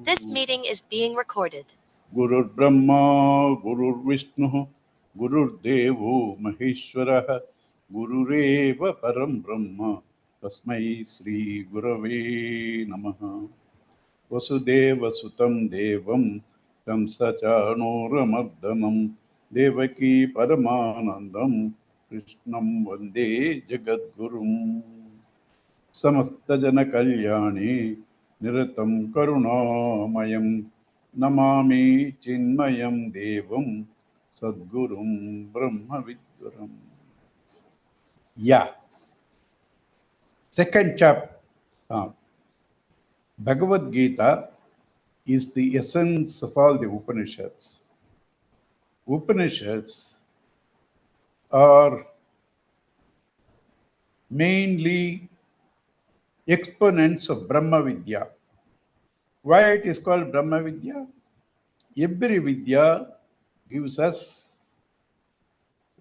This meeting is being recorded. Gurur Brahma, Gurur Vishnu, Gurur Devo Maheshwara, Gurureva Param Brahma, Tasmai Sri Gurave Namaha. Vasudeva Sutam Devam, Tamsachanoramabdanam, Devaki Paramanandam, Krishnam Vande Jagadgurum. Samasta Kalyani Niratam Karunamayam Namami Chinmayam Devam Sadgurum Brahma Vidvaram. Yeah, second chapter. Bhagavad Gita is the essence of all the Upanishads. Upanishads are mainly exponents of Brahma Vidya. Why it is called Brahma Vidya? Every Vidya gives us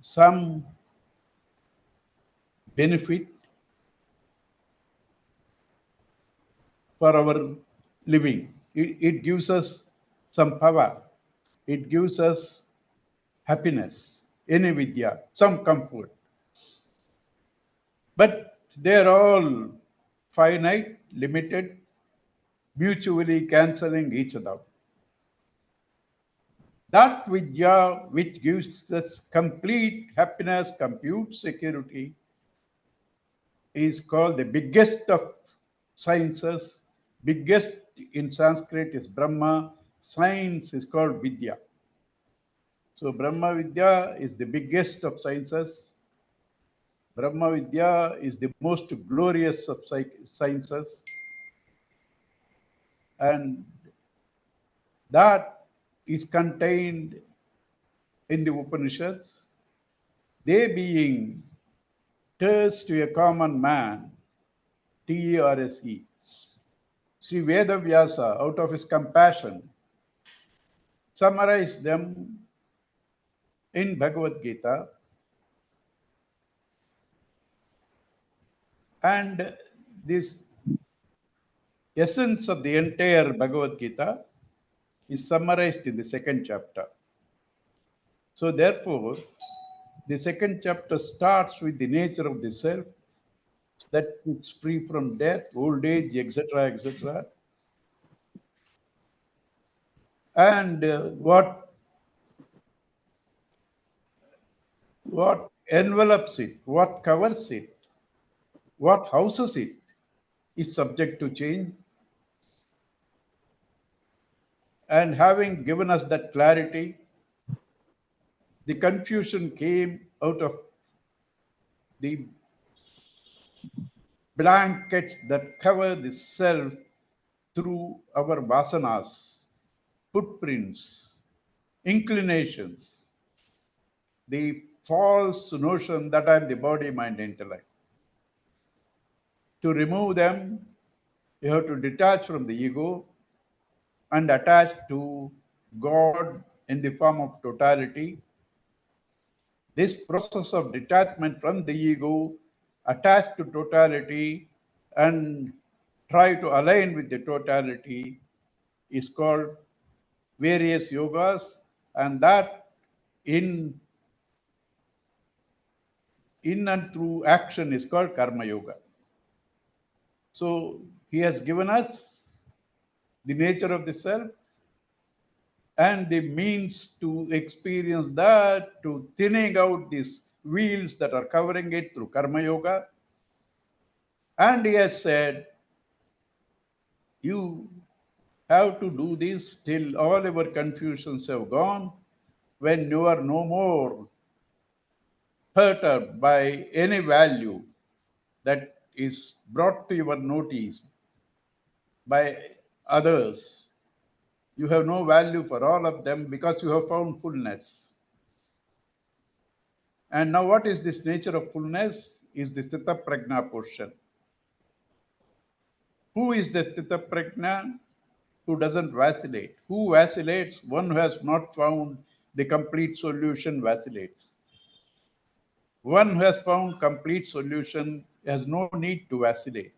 some benefit for our living. It gives us some power. It gives us happiness, any Vidya, some comfort. But they are all finite, limited, mutually cancelling each other. That Vidya which gives us complete happiness, complete security, is called the biggest of sciences. Biggest in Sanskrit is Brahma. Science is called Vidya. So Brahma Vidya is the biggest of sciences. Brahma Vidya is the most glorious of sciences. And that is contained in the Upanishads. They being terse to a common man, T-E-R-S-E. Sri Vedavyasa, out of his compassion, summarized them in Bhagavad Gita. And this essence of the entire Bhagavad Gita is summarized in the second chapter. So therefore, the second chapter starts with the nature of the self, that it's free from death, old age, etc., etc. And what envelops it, what covers it, what houses it, is subject to change. And having given us that clarity, the confusion came out of the blankets that cover the self through our vasanas, footprints, inclinations, the false notion that I am the body, mind, intellect. To remove them, you have to detach from the ego and attach to God in the form of totality. This process of detachment from the ego, attached to totality, and try to align with the totality is called various yogas, and that in and through action is called karma yoga. So he has given us the nature of the self and the means to experience that, to thinning out these wheels that are covering it through karma yoga. And he has said, you have to do this till all our confusions have gone, when you are no more perturbed by any value that is brought to your notice by others. You have no value for all of them because you have found fullness. And now what is this nature of fullness? Is the Sthita Prajna portion. Who is the Sthita Prajna? Who doesn't vacillate. Who vacillates? One who has not found the complete solution vacillates. One who has found complete solution has no need to vacillate.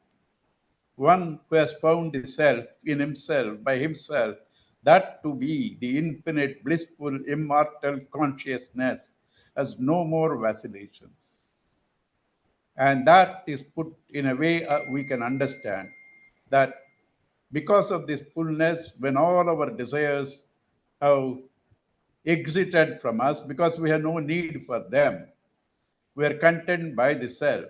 one who has found the self in himself, by himself, that to be the infinite, blissful, immortal consciousness, has no more vacillations. And that is put in a way we can understand that because of this fullness, when all our desires have exited from us, because we have no need for them, we are content by the self.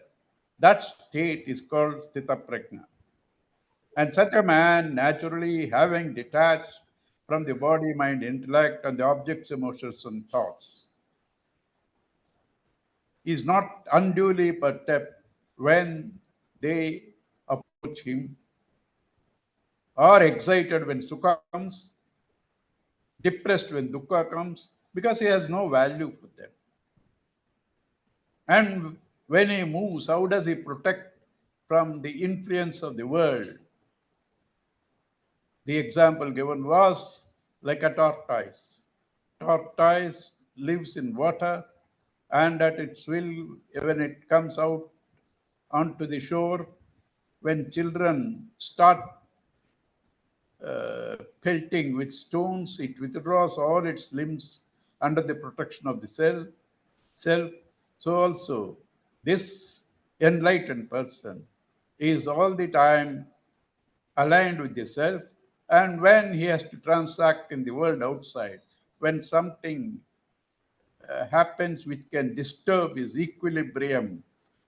That state is called Sthita Prajna. And such a man, naturally having detached from the body, mind, intellect, and the objects, emotions, and thoughts, is not unduly perturbed when they approach him, or excited when sukha comes, depressed when dukkha comes, because he has no value for them. And when he moves, how does he protect from the influence of the world? The example given was like a tortoise. Tortoise lives in water, and at its will, when it comes out onto the shore, when children start pelting with stones, it withdraws all its limbs under the protection of the self. So also, this enlightened person is all the time aligned with the self, and when he has to transact in the world outside, when something happens which can disturb his equilibrium,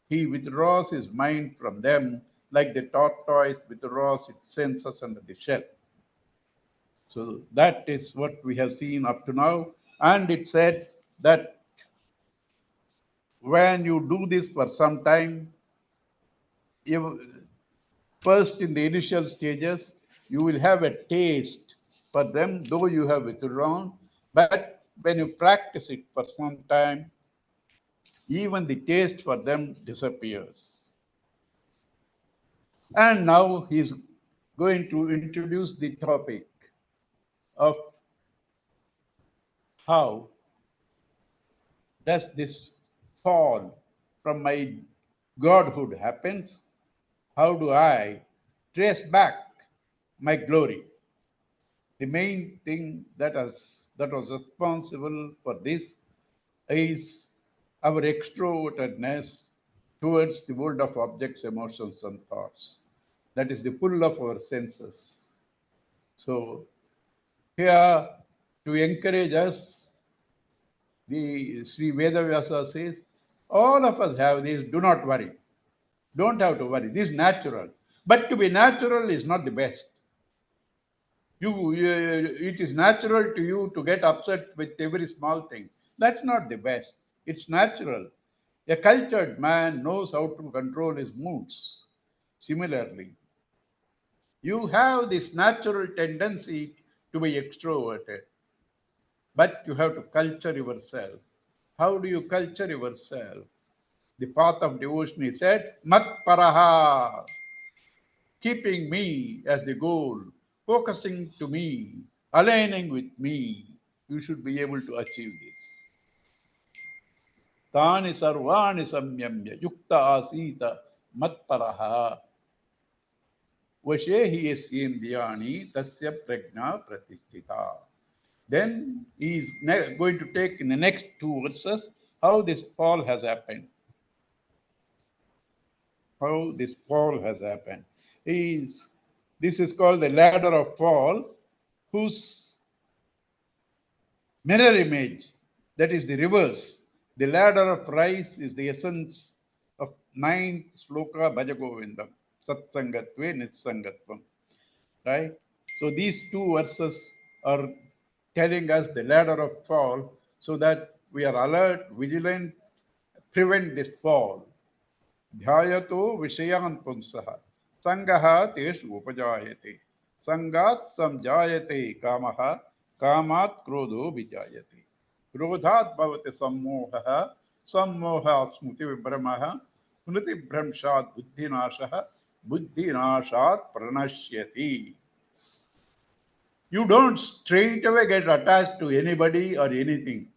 he withdraws his mind from them like the tortoise withdraws its senses under the shell. So that is what we have seen up to now. And it said that when you do this for some time, you, first in the initial stages, you will have a taste for them, though you have withdrawn. But when you practice it for some time, even the taste for them disappears. And now he's going to introduce the topic of how does this fall from my godhood happens? How do I trace back my glory? The main thing that was responsible for this is our extrovertedness towards the world of objects, emotions, and thoughts. That is the pull of our senses. So here, to encourage us, the Sri Vedavyasa says, all of us have this, do not worry. Don't have to worry. This is natural. But to be natural is not the best. It is natural to you to get upset with every small thing. That's not the best. It's natural. A cultured man knows how to control his moods. Similarly, you have this natural tendency to be extroverted, but you have to culture yourself. How do you culture yourself? The path of devotion is said, Mat Paraha, keeping me as the goal, focusing to me, aligning with me. You should be able to achieve this. Tani sarvani samyamya yukta asita matparaha vashe hi yasyendhyani tasya prajna pratisthita. Then he is going to take in the next two verses how this fall has happened. How this fall has happened. This is called the ladder of fall, whose mirror image, that is the reverse. The ladder of rise is the essence of ninth sloka Bhajagovindam, Satsangatve Nitsangatvam. Right? So these two verses are telling us the ladder of fall so that we are alert, vigilant, prevent this fall. ध्यायतो विषयान् पुंसः संगः तेषु उपजायते संगात् संजायते कामः कामात् क्रोधो विजायते क्रोधात् भवति सम्मोहः सम्मोहात् स्मृतिविभ्रमः स्मृतिभ्रंशात् बुद्धिनाशः बुद्धिनाशात् प्रणश्यति. You don't straight away get attached to anybody or anything.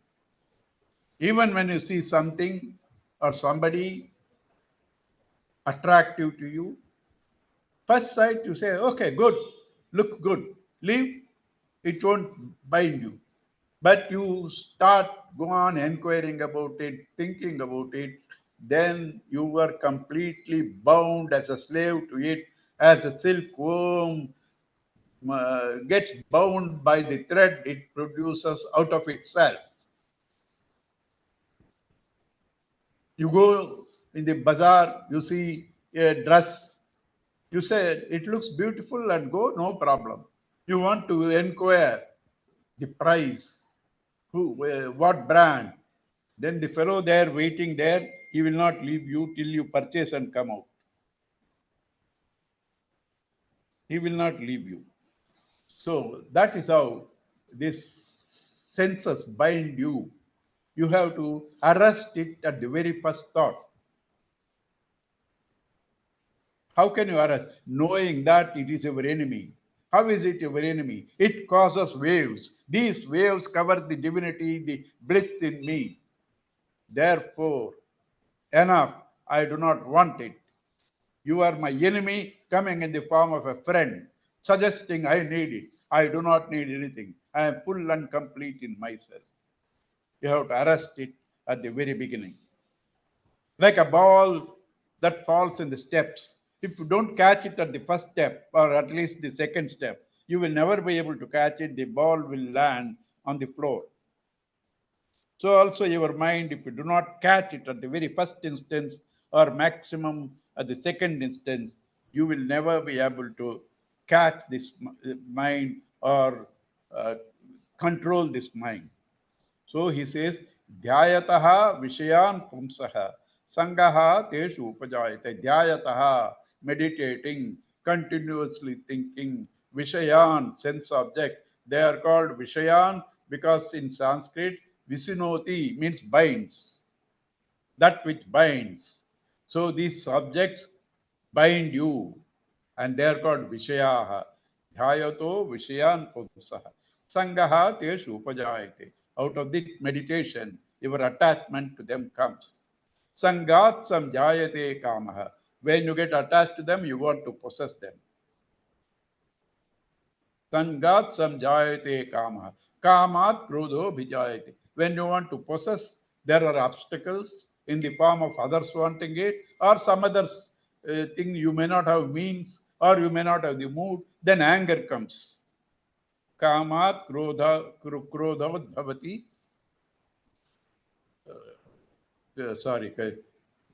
Even when you see something or somebody attractive to you, First sight, you say, okay, good, look good, leave, it won't bind you. But you go on inquiring about it, thinking about it, then you are completely bound as a slave to it, as a silkworm gets bound by the thread it produces out of itself. You go in the bazaar, you see a dress, you say it looks beautiful and go, no problem. You want to inquire the price, what brand. Then the fellow there waiting there, he will not leave you till you purchase and come out. He will not leave you. So that is how this senses bind you. You have to arrest it at the very first thought. How can you arrest? Knowing that it is your enemy. How is it your enemy? It causes waves. These waves cover the divinity, the bliss in me. Therefore, enough. I do not want it. You are my enemy coming in the form of a friend, suggesting I need it. I do not need anything. I am full and complete in myself. You have to arrest it at the very beginning. Like a ball that falls in the steps. If you don't catch it at the first step, or at least the second step, you will never be able to catch it. The ball will land on the floor. So also your mind, if you do not catch it at the very first instance or maximum at the second instance, you will never be able to catch this mind or control this mind. So he says, Dhyayataha Vishayan Pumsaha Sangaha Teshu Upajayate. Dhyayataha, meditating, continuously thinking, Vishayan, sense object. They are called Vishayan because in Sanskrit, Visinoti means binds, that which binds. So these subjects bind you, and they are called Vishayaha. Dhyayato Vishayan Pumsaha. Sangaha Teshu Upajayate. Out of this meditation, your attachment to them comes. Sangat samjayate kamaha. When you get attached to them, you want to possess them. Sangat samjayate kamaha. Kamat krodho bhijayate. When you want to possess, there are obstacles in the form of others wanting it or some other thing you may not have means or you may not have the mood. Then anger comes. Kamat krodha bhavati. Sorry,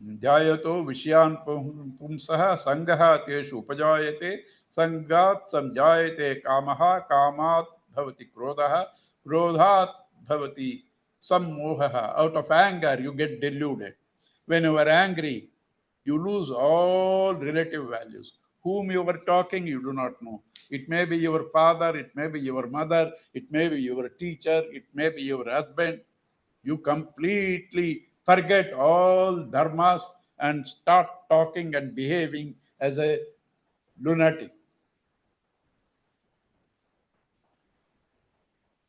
Dhyayato Vishyan Pumsaha Sangaha Teshu Upajayate Sangat Samjayate Kamaha Kamat Bhavati Krodhaha Krodhat Bhavati Sammohaha. Out of anger you get deluded. When you are angry, you lose all relative values. Whom you were talking, you do not know. It may be your father, it may be your mother, it may be your teacher, it may be your husband. You completely forget all dharmas and start talking and behaving as a lunatic.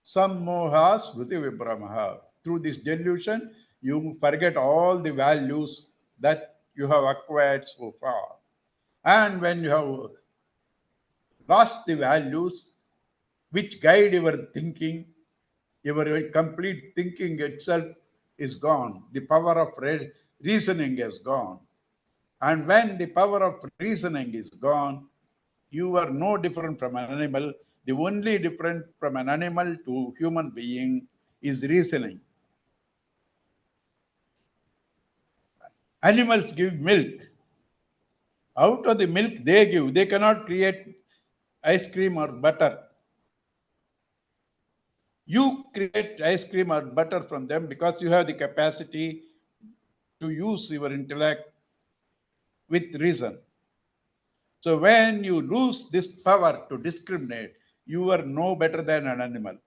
Sammoha smriti vibramaha. Through this delusion, you forget all the values that you have acquired so far. And when you have lost the values which guide your thinking, your complete thinking itself is gone. The power of reasoning is gone. And when the power of reasoning is gone, you are no different from an animal. The only difference from an animal to human being is reasoning. Animals give milk. Out of the milk they give, they cannot create ice cream or butter. You create ice cream or butter from them because you have the capacity to use your intellect with reason. So when you lose this power to discriminate, you are no better than an animal.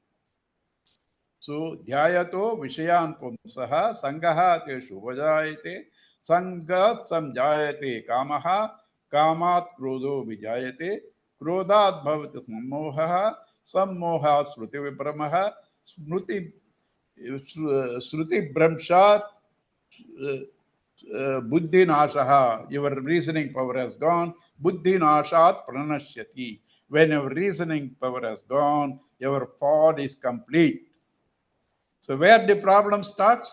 So dhyayato vishayan pumsaha sangaha teshu vajayate sangat samjayate kamaha kamat krodho vijayate krodhat bhavati sammohaha sammoha smriti vibramaha smriti bramshat buddhi nashaha. Your reasoning power has gone. Buddhi nashat pranashyati. When your reasoning power has gone, your fall is complete. So where the problem starts?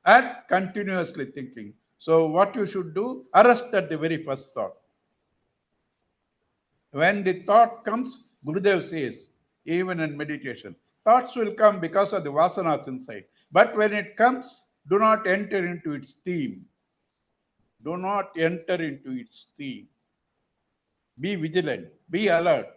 At continuously thinking. So what you should do? Arrest at the very first thought. When the thought comes, Gurudev says, even in meditation, thoughts will come because of the vasanas inside. But when it comes, do not enter into its theme. Do not enter into its theme. Be vigilant, be alert.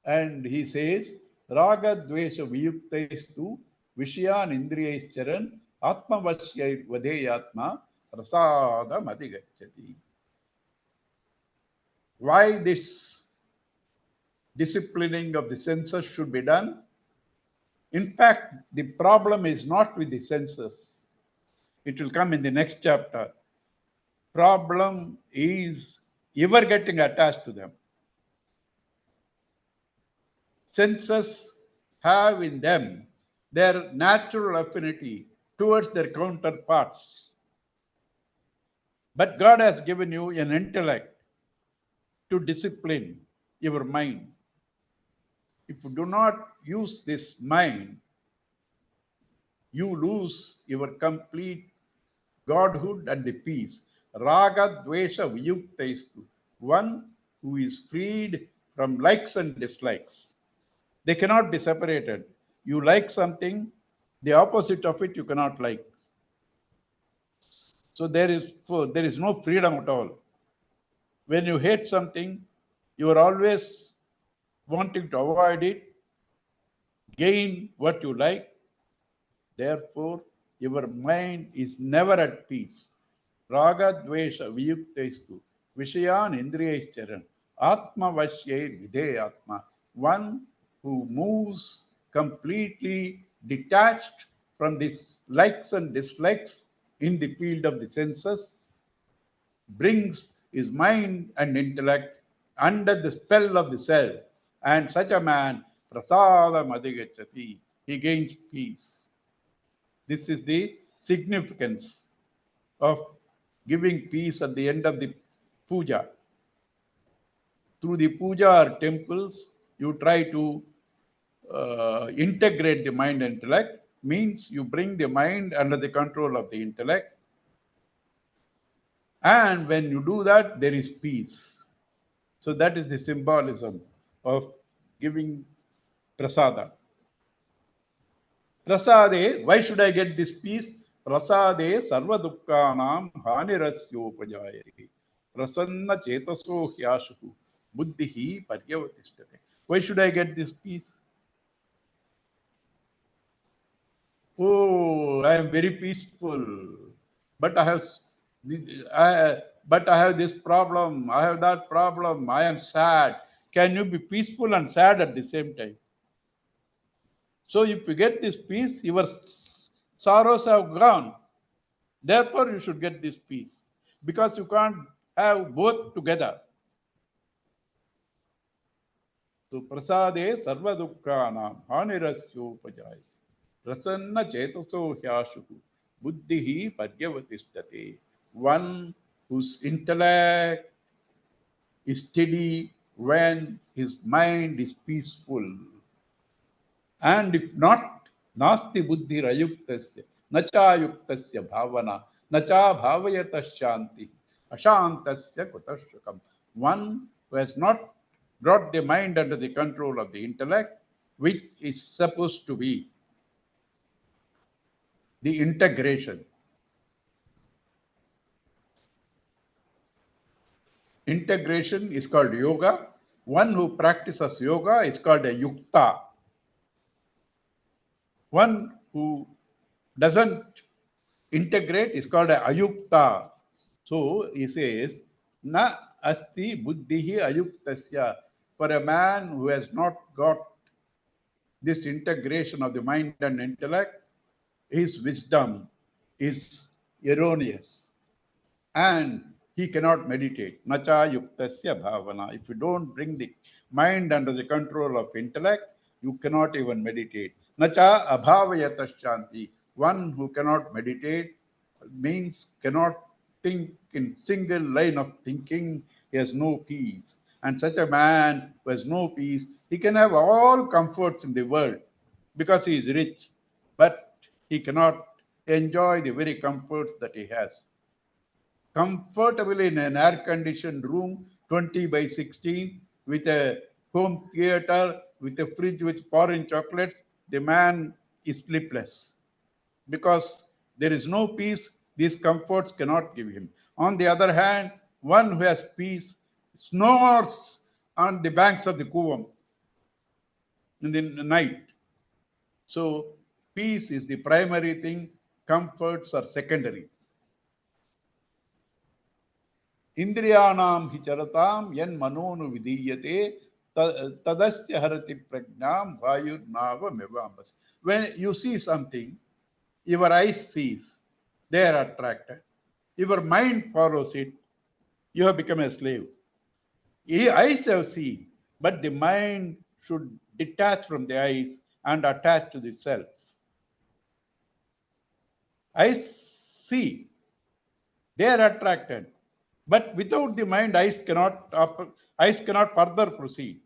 And he says, Raga Dvesha Viyuktaistu Vishyan Indriyaicharan Atma Vasyai Vadeyatma Rasada Madigachati. Why this disciplining of the senses should be done? In fact, the problem is not with the senses. It will come in the next chapter. Problem is ever getting attached to them. Senses have in them their natural affinity towards their counterparts. But God has given you an intellect to discipline your mind. If you do not use this mind, you lose your complete godhood and the peace. Raga Dvesha Viyuktaistu. One who is freed from likes and dislikes. They cannot be separated. You like something, the opposite of it you cannot like. So there is no freedom at all. When you hate something, you are always wanting to avoid it, gain what you like. Therefore, your mind is never at peace. Raga Dvesha Viyuktaistu Vishayan Indriyaicharan Atma Vashyai Videyatma. One who moves completely detached from these likes and dislikes in the field of the senses, brings his mind and intellect under the spell of the self. And such a man, prasada madhigachati, he gains peace. This is the significance of giving peace at the end of the puja. Through the puja or temples, you try to integrate the mind and intellect, means you bring the mind under the control of the intellect. And when you do that, there is peace. So that is the symbolism of giving prasada. Prasade, why should I get this peace? Prasade sarva dukkhanam hanirasyopajayate. Prasanna chetaso hyashu buddhihi paryavatistate. Why should I get this peace? Oh, I am very peaceful, but I have this problem. I have that problem. I am sad. Can you be peaceful and sad at the same time? So if you get this peace, your sorrows have gone. Therefore, you should get this peace, because you can't have both together. So prasade sarva dukkhanam hanirasyopajay prasanna chetaso hyashuhu buddhihi paryavatistate. One whose intellect is steady when his mind is peaceful. And if not, nasti buddhi rayuktasya, nacha yuktasya bhavana, nacha bhavayatasyanti, ashantasya kutashakam. One who has not brought the mind under the control of the intellect, which is supposed to be the integration. Integration is called yoga. One who practices yoga is called a yukta. One who doesn't integrate is called a ayukta. So he says, na asti buddhihi ayuktasya. For a man who has not got this integration of the mind and intellect, his wisdom is erroneous and he cannot meditate. Nacha yuktasya bhavana. If you don't bring the mind under the control of intellect, you cannot even meditate. Nacha abhavayatasyanti. One who cannot meditate means cannot think in single line of thinking, he has no peace. And such a man who has no peace, he can have all comforts in the world because he is rich, but he cannot enjoy the very comforts that he has. Comfortably in an air-conditioned room, 20 by 16, with a home theater, with a fridge with foreign chocolates, the man is sleepless because there is no peace. These comforts cannot give him. On the other hand, one who has peace snores on the banks of the Kuvam in the night. So peace is the primary thing, comforts are secondary. Indriyanam hi charatam yan manonu vidiyate tadasya harati pragnam vayur nava mevambas. When you see something, your eyes sees, they are attracted. Your mind follows it, you have become a slave. Eyes have seen, but the mind should detach from the eyes and attach to the self. Eyes see, they are attracted, but without the mind, eyes cannot further proceed.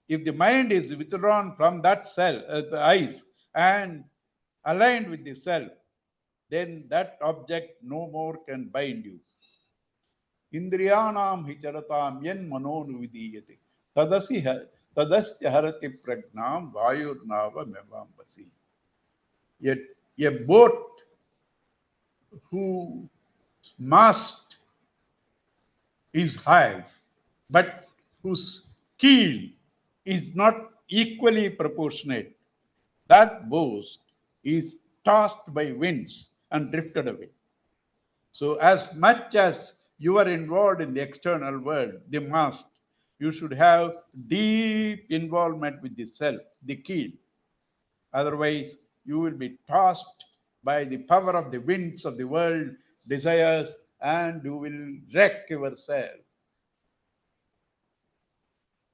If the mind is withdrawn from that the eyes, and aligned with the self, then that object no more can bind you. Indriyanam hi charatam yen manonu vidiyate tadasya harati pragnam vayurnava mevambasi. Yet a boat whose mast is high, but whose keel is not equally proportionate, that boat is tossed by winds and drifted away. So, as much as you are involved in the external world, the mast, you should have deep involvement with the self, the keel. Otherwise, you will be tossed by the power of the winds of the world, desires, and you will wreck yourself.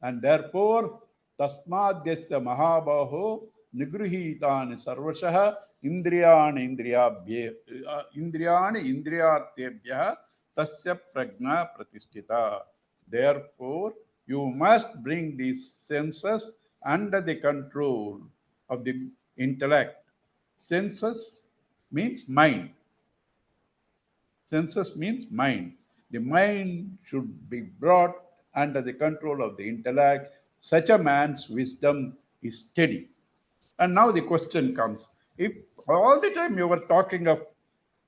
And therefore, tasmadhyasya mahabaho nigruhitani sarvashah indriyani indriyatebhyah tasya prajna pratisthita. Therefore, you must bring these senses under the control of the intellect. Senses means mind. Senses means mind. The mind should be brought under the control of the intellect. Such a man's wisdom is steady. And now the question comes, if all the time you were talking of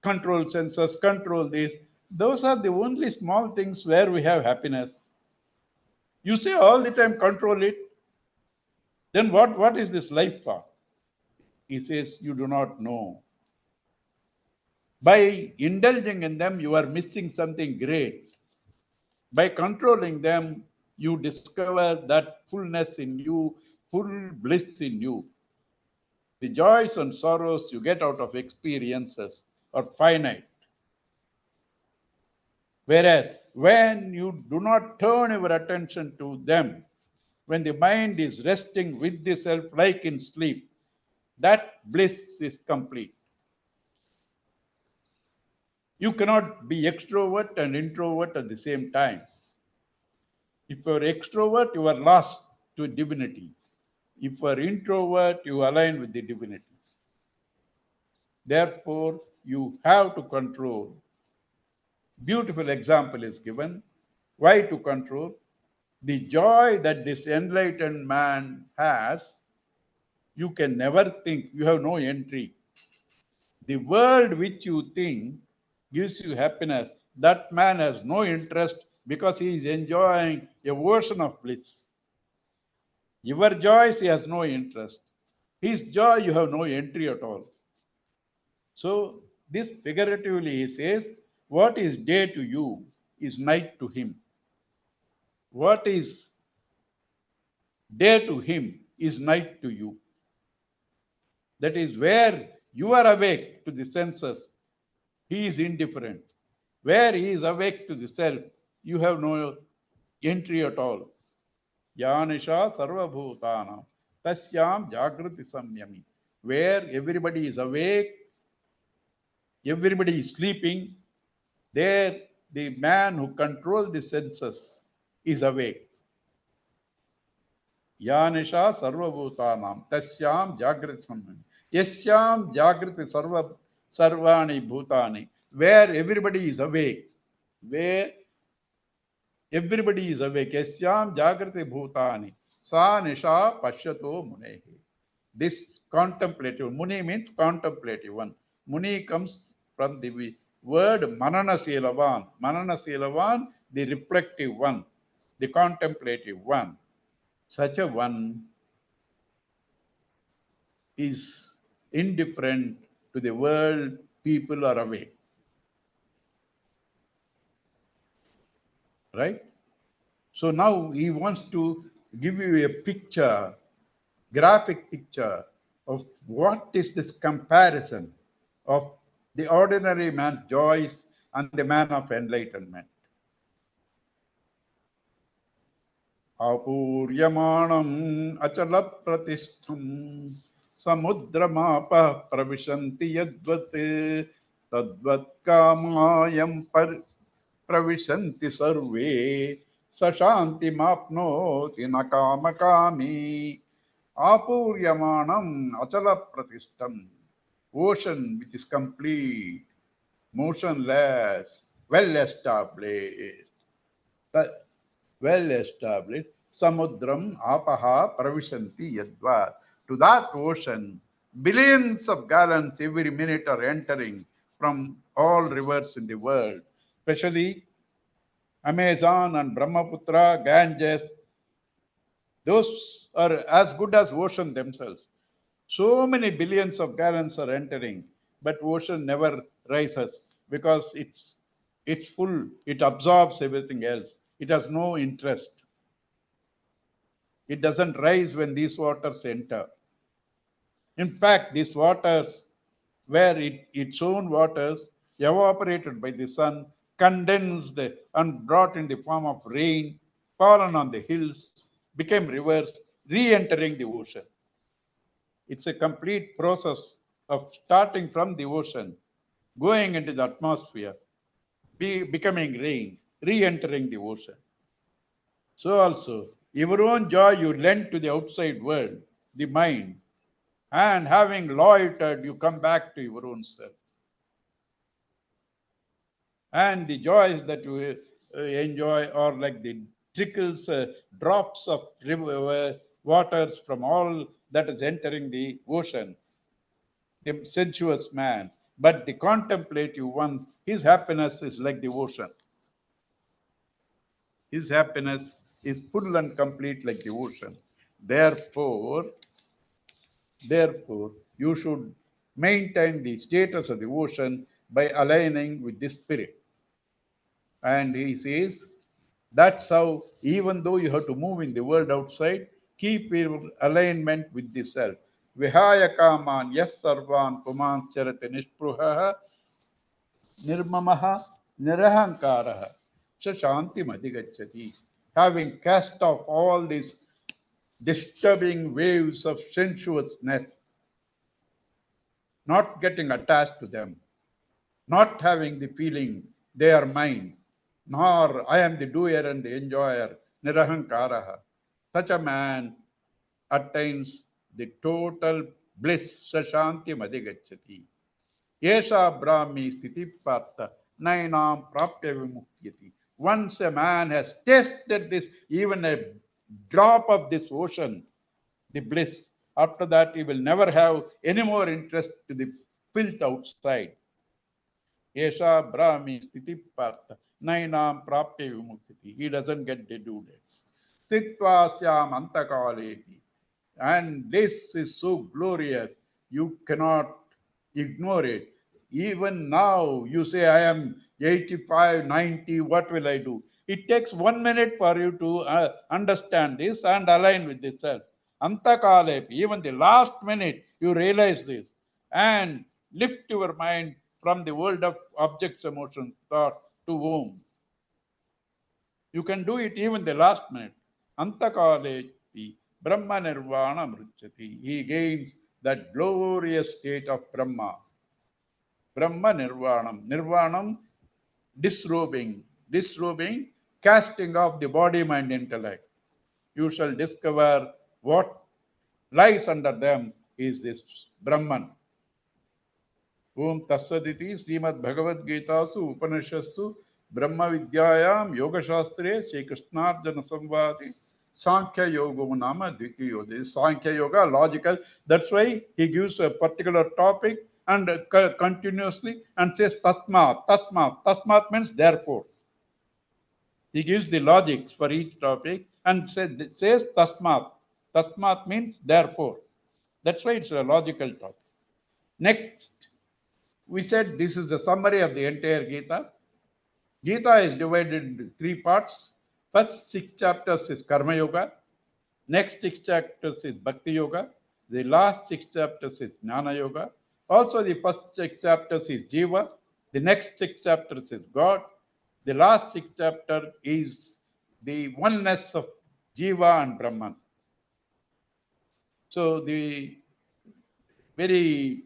control senses, control this, those are the only small things where we have happiness. You say all the time control it, then what is this life for? He says, you do not know. By indulging in them, you are missing something great. By controlling them, you discover that fullness in you, full bliss in you. The joys and sorrows you get out of experiences are finite. Whereas when you do not turn your attention to them, when the mind is resting with the self like in sleep, that bliss is complete. You cannot be extrovert and introvert at the same time. If you are extrovert, you are lost to divinity. If you are introvert, you align with the divinity. Therefore, you have to control. Beautiful example is given. Why to control? The joy that this enlightened man has, you can never think. You have no entry. The world which you think gives you happiness, that man has no interest because he is enjoying a version of bliss. Your joys, he has no interest. His joy, you have no entry at all. So, this figuratively he says, what is day to you is night to him. What is day to him is night to you. That is where you are awake to the senses, he is indifferent. Where he is awake to the self, you have no entry at all. Yanisha sarvabhutanam tasyam jagrati samyami. Where everybody is awake, everybody is sleeping, There, the man who controls the senses is awake. Yanisha sarvabhutanam tasyam jagriti samman. Yasyam jagriti sarvani bhutani. Where everybody is awake. Where everybody is awake. Yasyam jagriti bhutani. Sa nisha pashyato munehi. This contemplative, Muni means contemplative one. Muni comes from the word Manana Silavan. Manana Silavan, the reflective one, the contemplative one. Such a one is indifferent to the world people are awake. Right? So now he wants to give you a picture, graphic picture of what is this comparison of the ordinary man's joys and the man of enlightenment. Apuryamanam achala pratishtham samudramapa pravishanti yadvat tadvat kamayam pravishanti sarve sashanti mapnoti nakamakami. Apuryamanam achala pratishtham, ocean which is complete, motionless, well established. Well established. Samudram apaha pravishanti yadvat. To that ocean, billions of gallons every minute are entering from all rivers in the world, especially Amazon and Brahmaputra, Ganges. Those are as good as ocean themselves. So many billions of gallons are entering, but ocean never rises because it's full. It absorbs everything else. It has no interest. It doesn't rise when these waters enter. In fact, these waters, where its own waters, evaporated by the sun, condensed and brought in the form of rain, fallen on the hills, became rivers, re-entering the ocean. It's a complete process of starting from the ocean, going into the atmosphere, becoming rain, re-entering the ocean. So also, your own joy you lend to the outside world, the mind, and having loitered, you come back to your own self. And the joys that you enjoy are like the trickles, drops of river waters from all that is entering the ocean, the sensuous man. But the contemplative one, his happiness is like the ocean. His happiness is full and complete like the ocean. Therefore, Therefore, you should maintain the status of the ocean by aligning with the spirit. And he says, that's how, even though you have to move in the world outside, keep your alignment with the self. Vihaya kaman yas sarvan puman charate nishpruha nirmamaha nirahankaraha shanti madhigachati. Having cast off all these disturbing waves of sensuousness, not getting attached to them, not having the feeling they are mine, nor I am the doer and the enjoyer, nirahankaraha. Such a man attains the total bliss, sashanti madhigachati. Yesha brahmi sthiti partha nainam prapya vimukyati. Once a man has tasted this, even a drop of this ocean, the bliss, after that he will never have any more interest to the filth outside. Yesha Brahmi Sthiti Partha Nainam Prapya Vimukti. He doesn't get deluded. Sitvasyam Antakalepi. And this is so glorious, you cannot ignore it. Even now, you say, I am 85, 90, what will I do? It takes 1 minute for you to understand this and align with the self. Antakalepi, even the last minute, you realize this and lift your mind from the world of objects, emotions, thought to whom. You can do it even the last minute. Antakalepi Brahma Nirvana Mruchati. He gains that glorious state of Brahma. Brahma Nirvanam. Nirvanam disrobing, casting off the body, mind, intellect. You shall discover what lies under them is this Brahman. Om Tassaditi Srimad Bhagavad Gita Su Upanishadsu Brahma Vidyayam Yoga Shastre Sri Krishnarjana Samvadi Sankhya Yoga Nama Dvitiyo. This is Sankhya Yoga, logical. That's why he gives a particular topic and continuously and says Tasmat, Tasmat. Tasmat means therefore. He gives the logics for each topic and says Tasmat. Tasmat means therefore. That's why it's a logical topic. Next, we said this is a summary of the entire Gita. Gita is divided into 3 parts. First 6 chapters is Karma Yoga. Next 6 chapters is Bhakti Yoga. The last 6 chapters is Jnana Yoga. Also the first 6 chapters is Jiva. The next 6 chapters is God. The last 6 chapter is the oneness of Jiva and Brahman. So the very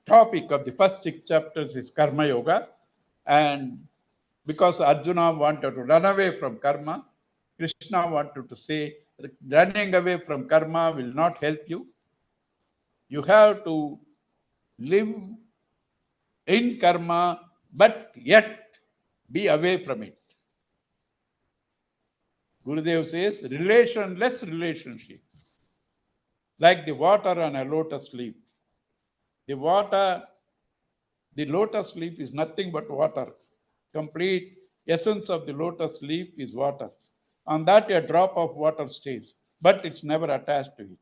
topic of the first 6 chapters is Karma Yoga, and because Arjuna wanted to run away from karma, Krishna wanted to say running away from karma will not help you. You have to live in karma but yet be away from it. Gurudev says relationless relationship, like the water on a lotus leaf. The lotus leaf is nothing but water. Complete essence of the lotus leaf is water. On that a drop of water stays, but it's never attached to it.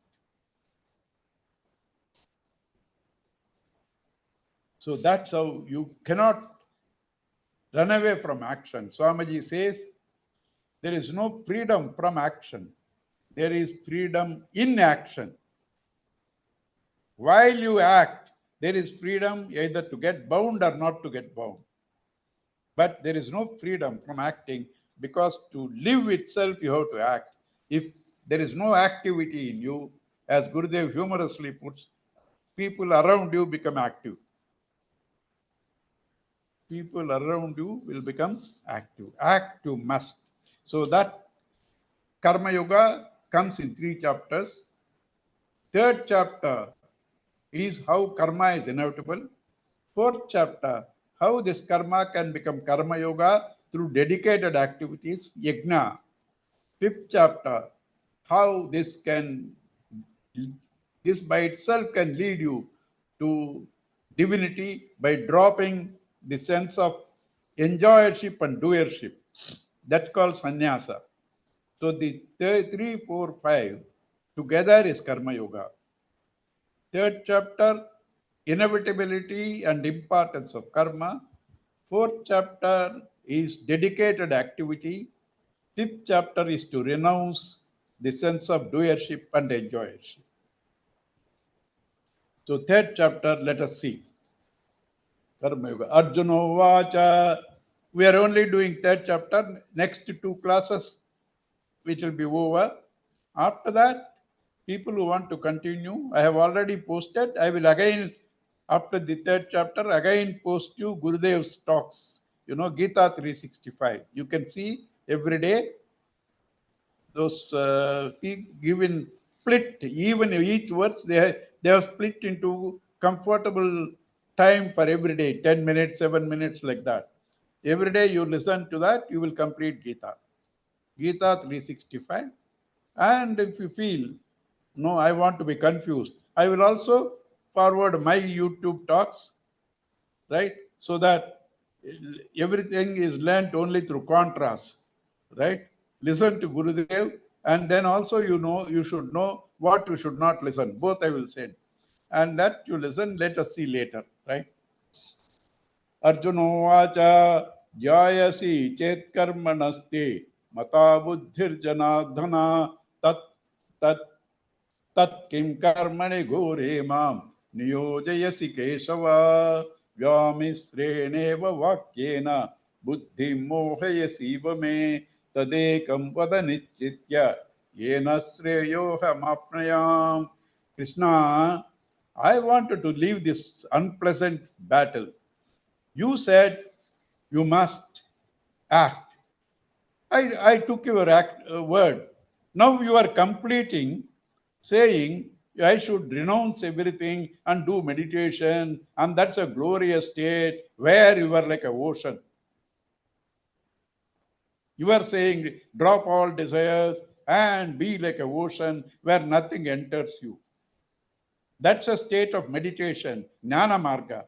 So that's how you cannot run away from action. Swamiji says there is no freedom from action. There is freedom in action. While you act, there is freedom either to get bound or not to get bound. But there is no freedom from acting, because to live itself you have to act. If there is no activity in you, as Gurudev humorously puts, people around you become active. People around you will become active. Act you must. So that Karma Yoga comes in 3 chapters. 3rd chapter is how karma is inevitable. 4th chapter, how this karma can become Karma Yoga through dedicated activities, yajna. 5th chapter, how this by itself can lead you to divinity by dropping the sense of enjoyership and doership. That's called sannyasa. So the 3, 4, 5 together is Karma Yoga. 3rd chapter, inevitability and importance of karma. 4th chapter is dedicated activity. 5th chapter is to renounce the sense of doership and enjoyership. So 3rd chapter, let us see. Karma Yoga. Arjuna Vacha. We are only doing 3rd chapter. Next 2 classes, which will be over. After that, people who want to continue, I have already posted. I will again, after the 3rd chapter, again post you Gurudev's talks. Gita 365. You can see every day those given split, even each verse they have split into comfortable time for every day, 10 minutes, 7 minutes, like that. Every day you listen to that, you will complete Gita 365. And if you feel, no, I want to be confused, I will also forward my YouTube talks, right? So that everything is learnt only through contrast, right? Listen to Gurudev, and then also you should know what you should not listen. Both I will say. And that you listen, let us see later, right? Arjunovacha jayasi chetkarmanaste mata buddhirjanadhana tat tat tat kim karmani ghore mam niyojayasi keshava vyamisreneva vakyena buddhi mohayasiva me tadekam vada nichitya yena sreyoham apnayam. Krishna, I wanted to leave this unpleasant battle. You said you must act. I took your word. Now you are completing, saying I should renounce everything and do meditation, and that's a glorious state where you are like an ocean. You are saying drop all desires and be like an ocean where nothing enters you. That's a state of meditation, jnana marga.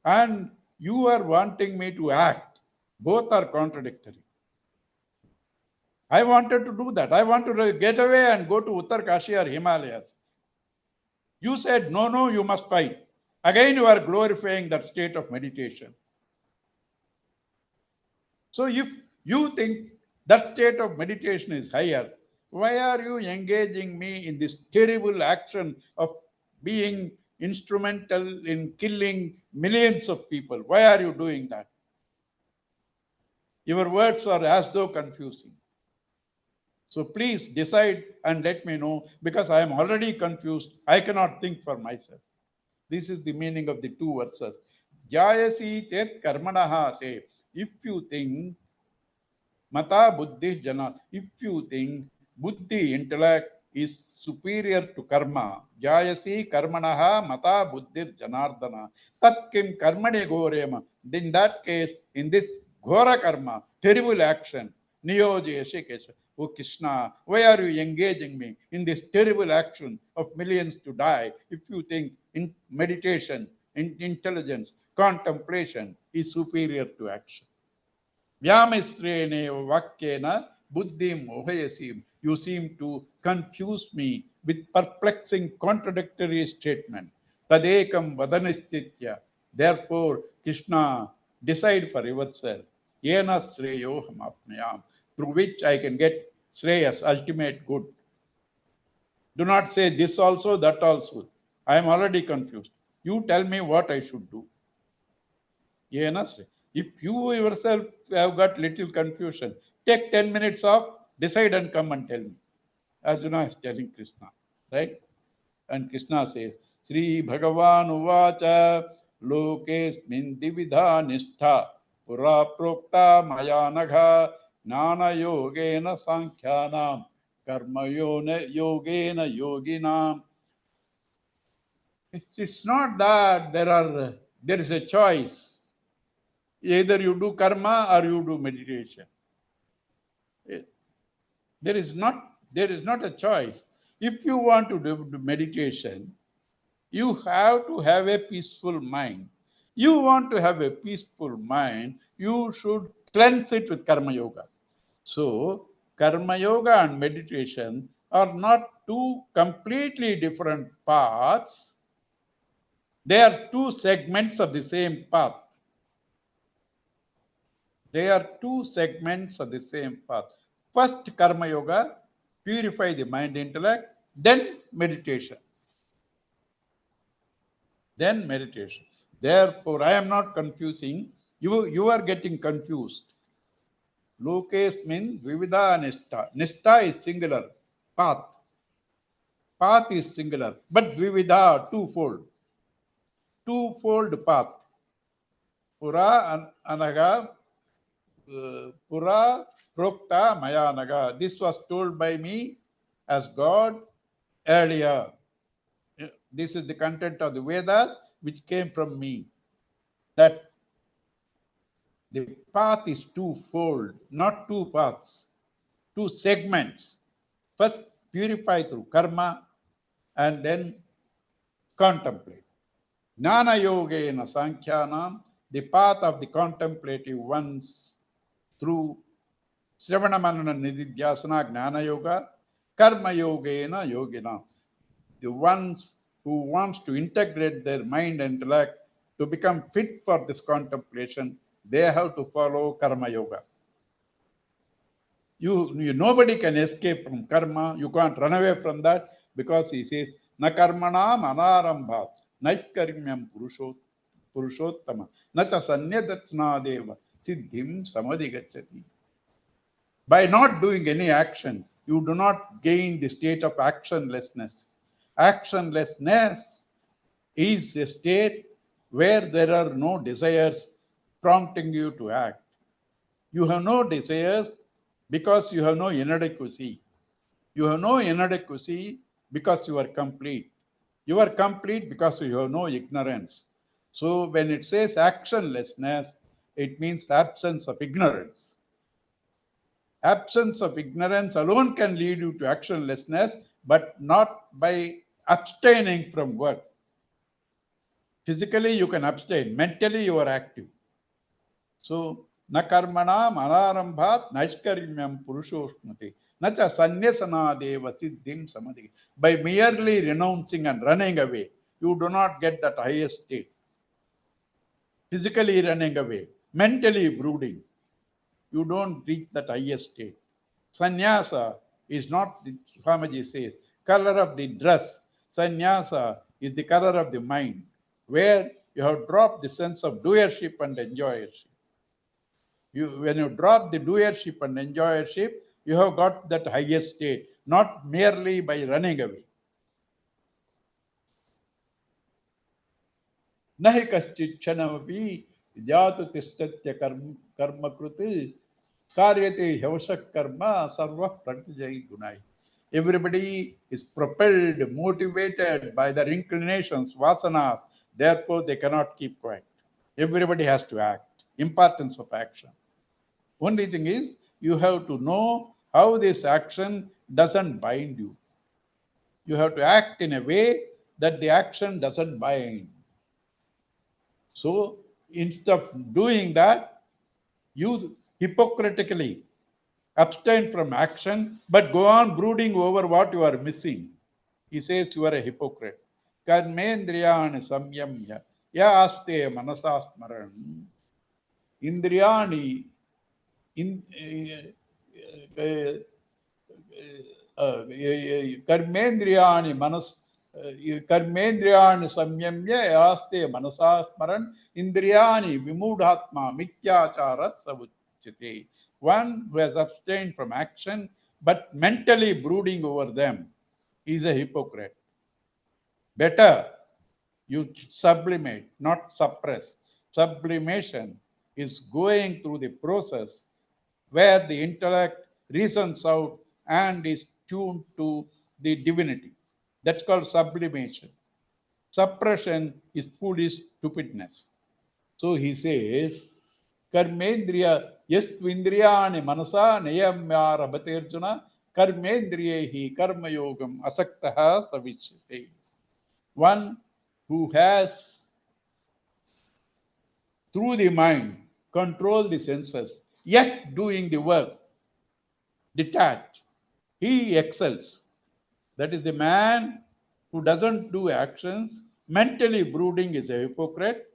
And you are wanting me to act. Both are contradictory. I wanted to do that. I want to get away and go to Uttarkashi or Himalayas. You said, no, you must fight. Again, you are glorifying that state of meditation. So if you think that state of meditation is higher, why are you engaging me in this terrible action of being instrumental in killing millions of people? Why are you doing that? Your words are as though confusing. So please decide and let me know, because I am already confused. I cannot think for myself. This is the meaning of the two verses. Jayasi chet karmanaha te. If you think mata buddhi jana, if you think buddhi, intellect, is superior to karma, jayasi karmanaha mata buddhir janardana, tat kim karmani gorema. In that case, in this ghora karma, terrible action, niyojayasi kesha. Oh Krishna, why are you engaging me in this terrible action of millions to die if you think in meditation, in intelligence, contemplation is superior to action? Vyamisrene vakyena buddhim ohayasim. You seem to confuse me with perplexing contradictory statement. Tadekam vadanistitya. Therefore, Krishna, decide for yourself. Yena sreyoham apnayam. Through which I can get shreyas, ultimate good. Do not say this also, that also. I am already confused. You tell me what I should do. Yes. If you yourself have got little confusion, take 10 minutes off, decide and come and tell me. Arjuna is telling Krishna, right? And Krishna says, Sri Bhagavan Uvacha Lokesmin Dividha Nishtha Pura Prokta Mayanagha Nana Yogena Sankhyanam Karma Yogena Yoginam. It's not that there is a choice. Either you do karma or you do meditation. There is not a choice. If you want to do meditation, you have to have a peaceful mind. You want to have a peaceful mind, you should cleanse it with karma yoga. So, karma yoga and meditation are not two completely different paths. They are two segments of the same path. They are two segments of the same path. First, karma yoga, purify the mind intellect, then meditation. Then meditation. Therefore, I am not confusing. You are getting confused. Lokesh means vividha nishta. Nishta is singular. Path. Path is singular. But vividha, twofold. Twofold path. Pura anaga. Pura prokta mayanaga. This was told by me as God earlier. This is the content of the Vedas which came from me. That the path is twofold, not two paths, two segments. First, purify through karma and then contemplate. Jnana yogena sankhyanam, the path of the contemplative ones through Shravana Manana Nididhyasana Jnana Yoga, Karma Yogena Yogina. The ones who wants to integrate their mind and intellect to become fit for this contemplation, they have to follow Karma Yoga. Nobody can escape from karma. You can't run away from that, because he says, Na karmanam anarambhat, naishkarimyam purushottama, nacha sannyadatsnadeva, siddhim samadhigacchati. By not doing any action, you do not gain the state of actionlessness. Actionlessness is a state where there are no desires prompting you to act. You have no desires because you have no inadequacy. You have no inadequacy because you are complete. You are complete because you have no ignorance. So when it says actionlessness, it means absence of ignorance. Absence of ignorance alone can lead you to actionlessness, but not by abstaining from work. Physically, you can abstain. Mentally, you are active. So, na karmana manarambhat naishkaryam purushoshmati. Nacha sanyasana deva siddhim samadhi. By merely renouncing and running away, you do not get that highest state. Physically running away, mentally brooding, you don't reach that highest state. Sannyasa is not, the Swamiji says, color of the dress. Sannyasa is the color of the mind, where you have dropped the sense of doership and enjoyership. When you drop the doership and enjoyership, you have got that highest state, not merely by running away. Nahi kaschit chanamapi jatu tistatya karma kruti karyate hevashak karma sarva pratyajai gunai. Everybody is propelled, motivated by their inclinations, vasanas. Therefore, they cannot keep quiet. Everybody has to act. Importance of action. Only thing is, you have to know how this action doesn't bind you. You have to act in a way that the action doesn't bind. So, instead of doing that, you hypocritically abstain from action, but go on brooding over what you are missing. He says you are a hypocrite. Karmendriyani samyamya ya aste manasasmaran. Indriyani कर्मेन्द्रियाणि मनस कर्मेन्द्रियाणि संयम्य यास्ते मनसा स्मरन् इंद्रियाणि विमूढ़ात्मा मिथ्याचारः स उच्यते. One who has abstained from action but mentally brooding over them is a hypocrite. Better you sublimate, not suppress. Sublimation is going through the process where the intellect reasons out and is tuned to the divinity. That's called sublimation. Suppression is foolish stupidness. So he says, Karmendriya yastvindriyani manasa nayamyarabhaterjuna karmendriyehi karma yogam asaktaha savishyate. One who has, through the mind, controlled the senses, yet doing the work, detached, he excels. That is the man who doesn't do actions, mentally brooding is a hypocrite.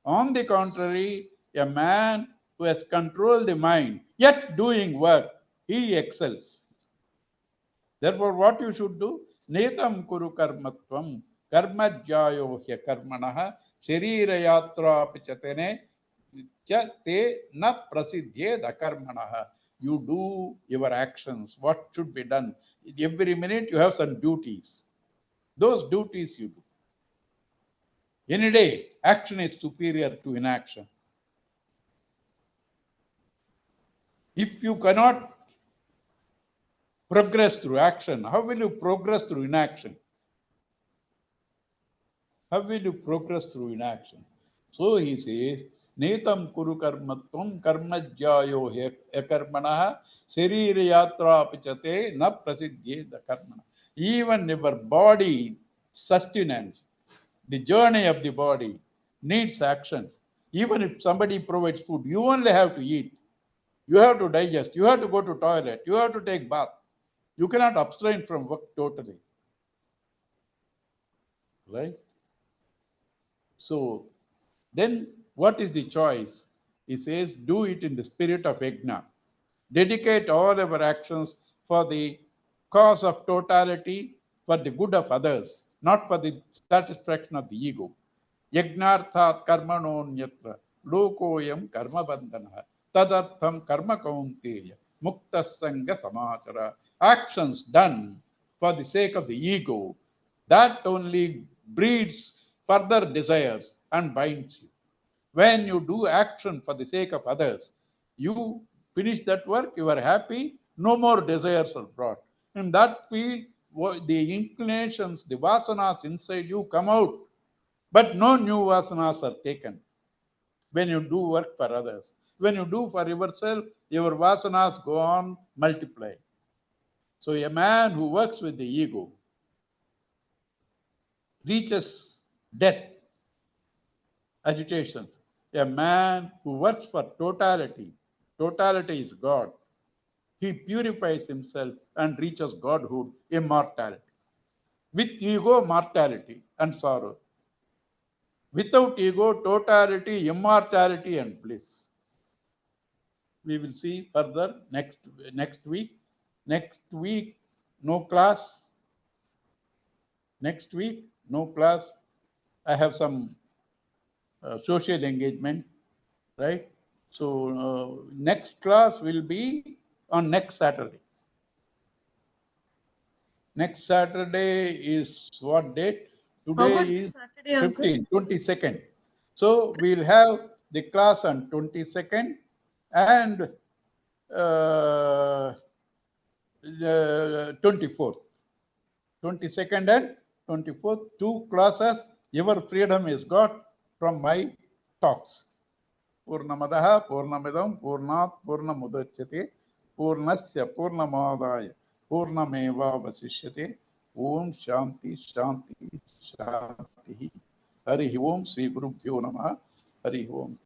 On the contrary, a man who has controlled the mind, yet doing work, he excels. Therefore, what you should do? Netam kuru karmatvam karma jyayo hya karmanaha sharira yatra pichatene te na prasidhye dakarmanaha. You do your actions, what should be done. Every minute you have some duties. Those duties you do. Any day, action is superior to inaction. If you cannot progress through action, how will you progress through inaction? How will you progress through inaction? So he says, Netam kuru karmatvam karmajyayo ekarmanaha sharira yatra pichate na prasidhye the karmana. Even your body sustenance, the journey of the body needs action. Even if somebody provides food, you only have to eat. You have to digest. You have to go to toilet. You have to take bath. You cannot abstain from work totally. Right? So, then what is the choice? He says, do it in the spirit of yajna. Dedicate all our actions for the cause of totality, for the good of others, not for the satisfaction of the ego. Yajnarthat karmanonyatra lokoyam karma bandhana tadartham karma kaunteya mukta sangha samachara. Actions done for the sake of the ego, that only breeds further desires and binds you. When you do action for the sake of others, you finish that work, you are happy, no more desires are brought. In that field, the inclinations, the vasanas inside you come out, but no new vasanas are taken when you do work for others. When you do for yourself, your vasanas go on multiply. So a man who works with the ego reaches death, agitations. A man who works for totality, totality is God. He purifies himself and reaches Godhood, immortality. With ego, mortality and sorrow. Without ego, totality, immortality and bliss. We will see further next week. Next week, no class. Next week, no class. I have some social engagement, right? So next class will be on next Saturday. Next Saturday is what date? How Today about is this Saturday, Uncle? 15, 22nd. So we'll have the class on 22nd and 24th. 22nd and 24th, 2 classes. Your freedom is got from my talks. Purnamadaha Purnamidam Purnat Purnamudachyate Purnasya Purnamādaya Purnameva Vasishyate. Om Shanti Shanti Shanti. Hari Om Sri Guru Bhyo Namaha. Hari Om.